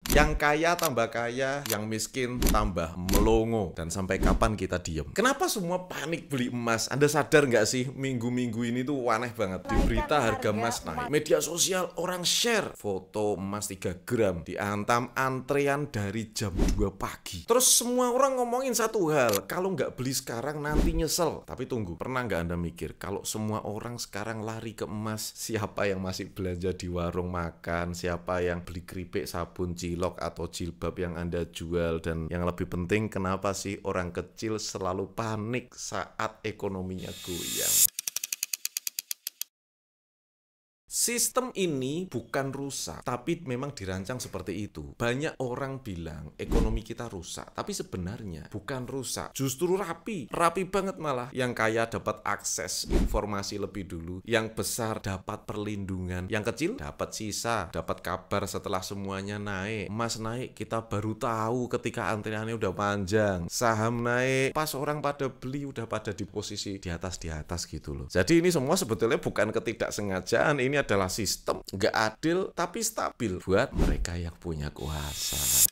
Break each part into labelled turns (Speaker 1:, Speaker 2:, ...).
Speaker 1: Yang kaya tambah kaya, yang miskin tambah melongo. Dan sampai kapan kita diem? Kenapa semua panik beli emas? Anda sadar nggak sih, minggu-minggu ini tuh aneh banget. Di berita harga emas naik, media sosial orang share foto emas 3 gram diantam antrean dari jam 2 pagi. Terus semua orang ngomongin satu hal, kalau nggak beli sekarang nanti nyesel. Tapi tunggu, pernah nggak Anda mikir kalau semua orang sekarang lari ke emas, siapa yang masih belanja di warung makan, siapa yang beli keripik, sabun, cilok atau jilbab yang Anda jual? Dan yang lebih penting, kenapa sih orang kecil selalu panik saat ekonominya goyang? Sistem ini bukan rusak, tapi memang dirancang seperti itu. Banyak orang bilang ekonomi kita rusak, tapi sebenarnya bukan rusak, justru rapi banget malah. Yang kaya dapat akses informasi lebih dulu, yang besar dapat perlindungan, yang kecil dapat sisa, dapat kabar setelah semuanya naik. Emas naik, kita baru tahu ketika antriannya udah panjang. Saham naik, pas orang pada beli udah pada di posisi di atas gitu loh. Jadi ini semua sebetulnya bukan ketidaksengajaan, ini adalah sistem nggak adil tapi stabil buat mereka yang punya kuasa.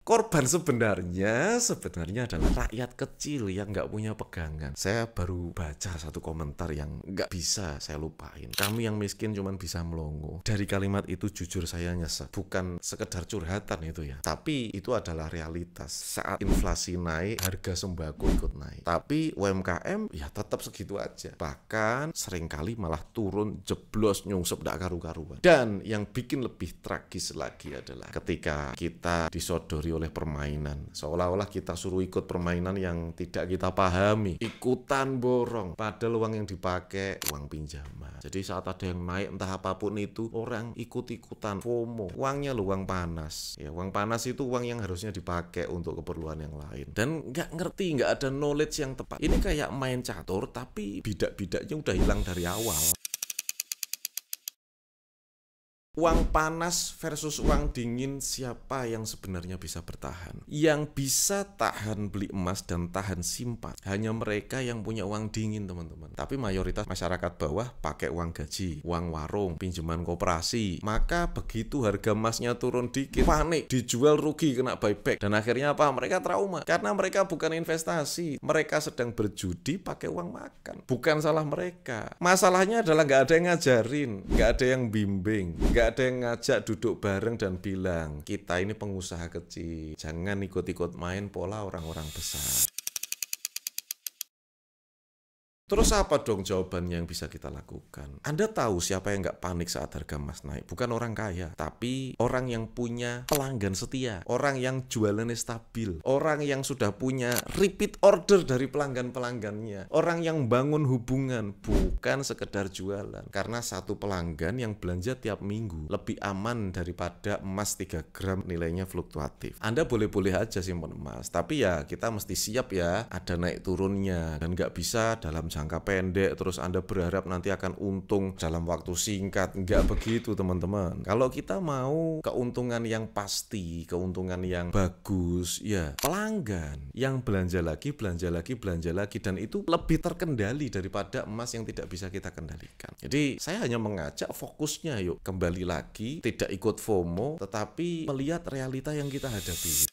Speaker 1: Korban sebenarnya adalah rakyat kecil yang nggak punya pegangan. Saya baru baca satu komentar yang nggak bisa saya lupain. Kami yang miskin cuman bisa melongo. Dari kalimat itu jujur saya nyesek. Bukan sekedar curhatan itu ya, tapi itu adalah realitas. Saat inflasi naik, harga sembako ikut naik. Tapi UMKM ya tetap segitu aja. Bahkan seringkali malah turun jeblos nyungsep nggak karu-karuan. Dan yang bikin lebih tragis lagi adalah ketika kita disodori oleh permainan, seolah-olah kita suruh ikut permainan yang tidak kita pahami, ikutan borong, padahal uang yang dipakai uang pinjaman. Jadi saat ada yang naik entah apapun itu, orang ikut-ikutan FOMO. Uangnya loh uang panas ya, uang panas itu uang yang harusnya dipakai untuk keperluan yang lain, dan nggak ngerti, nggak ada knowledge yang tepat. Ini kayak main catur tapi bidak-bidaknya udah hilang dari awal. Uang panas versus uang dingin, siapa yang sebenarnya bisa bertahan? Yang bisa tahan beli emas dan tahan simpan hanya mereka yang punya uang dingin, teman-teman. Tapi mayoritas masyarakat bawah pakai uang gaji, uang warung, pinjaman koperasi. Maka begitu harga emasnya turun dikit, panik, dijual rugi, kena buyback. Dan akhirnya apa? Mereka trauma. Karena mereka bukan investasi, mereka sedang berjudi pakai uang makan. Bukan salah mereka. Masalahnya adalah nggak ada yang ngajarin, nggak ada yang bimbing, nggak ada yang ngajak duduk bareng dan bilang, kita ini pengusaha kecil, jangan ikut-ikut main pola orang-orang besar. Terus apa dong jawabannya yang bisa kita lakukan? Anda tahu siapa yang nggak panik saat harga emas naik? Bukan orang kaya, tapi orang yang punya pelanggan setia, orang yang jualannya stabil, orang yang sudah punya repeat order dari pelanggan-pelanggannya, orang yang bangun hubungan, bukan sekedar jualan. Karena satu pelanggan yang belanja tiap minggu lebih aman daripada emas 3 gram nilainya fluktuatif. Anda boleh-boleh aja simpan emas, tapi ya kita mesti siap ya, ada naik turunnya, dan nggak bisa dalam jangka pendek terus Anda berharap nanti akan untung dalam waktu singkat. Nggak begitu, teman-teman. Kalau kita mau keuntungan yang pasti, keuntungan yang bagus, ya pelanggan yang belanja lagi, dan itu lebih terkendali daripada emas yang tidak bisa kita kendalikan. Jadi saya hanya mengajak fokusnya, yuk kembali lagi, tidak ikut FOMO, tetapi melihat realita yang kita hadapi.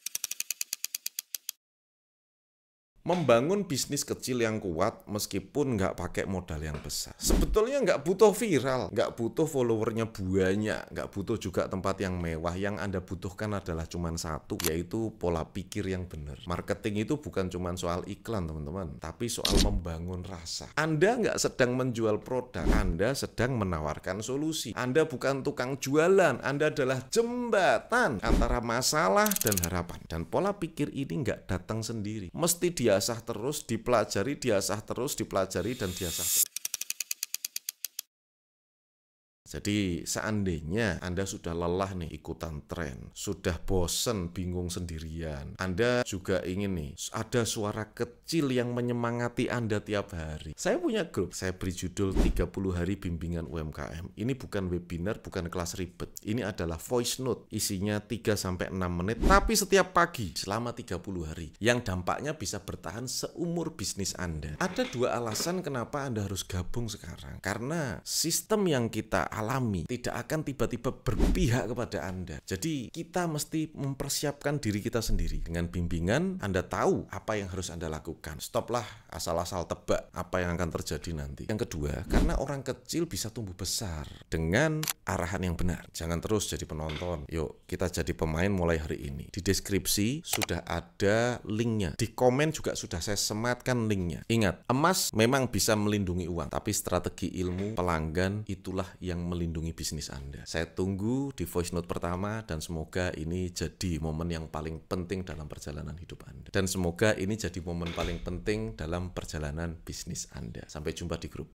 Speaker 1: Membangun bisnis kecil yang kuat meskipun nggak pakai modal yang besar. Sebetulnya nggak butuh viral, nggak butuh followernya banyak, nggak butuh juga tempat yang mewah. Yang Anda butuhkan adalah cuma satu, yaitu pola pikir yang benar. Marketing itu bukan cuma soal iklan, teman-teman, tapi soal membangun rasa. Anda nggak sedang menjual produk, Anda sedang menawarkan solusi. Anda bukan tukang jualan, Anda adalah jembatan antara masalah dan harapan. Dan pola pikir ini nggak datang sendiri, mesti diasah terus, dipelajari, dan diasah terus. Jadi seandainya Anda sudah lelah nih ikutan tren, sudah bosen bingung sendirian, Anda juga ingin nih ada suara kecil yang menyemangati Anda tiap hari. Saya punya grup, saya beri judul 30 hari bimbingan UMKM. Ini bukan webinar, bukan kelas ribet. Ini adalah voice note, isinya 3-6 menit, tapi setiap pagi selama 30 hari, yang dampaknya bisa bertahan seumur bisnis Anda. Ada 2 alasan kenapa Anda harus gabung sekarang. Karena sistem yang kita alami, tidak akan tiba-tiba berpihak kepada Anda. Jadi kita mesti mempersiapkan diri kita sendiri. Dengan bimbingan, Anda tahu apa yang harus Anda lakukan. Stoplah asal-asal tebak apa yang akan terjadi nanti. Yang kedua, karena orang kecil bisa tumbuh besar dengan arahan yang benar. Jangan terus jadi penonton. Yuk, kita jadi pemain mulai hari ini. Di deskripsi sudah ada linknya. Di komen juga sudah saya sematkan linknya. Ingat, emas memang bisa melindungi uang, tapi strategi ilmu pelanggan itulah yang melindungi bisnis Anda. Saya tunggu di voice note pertama dan semoga ini jadi momen yang paling penting dalam perjalanan hidup Anda. Dan semoga ini jadi momen paling penting dalam perjalanan bisnis Anda. Sampai jumpa di grup.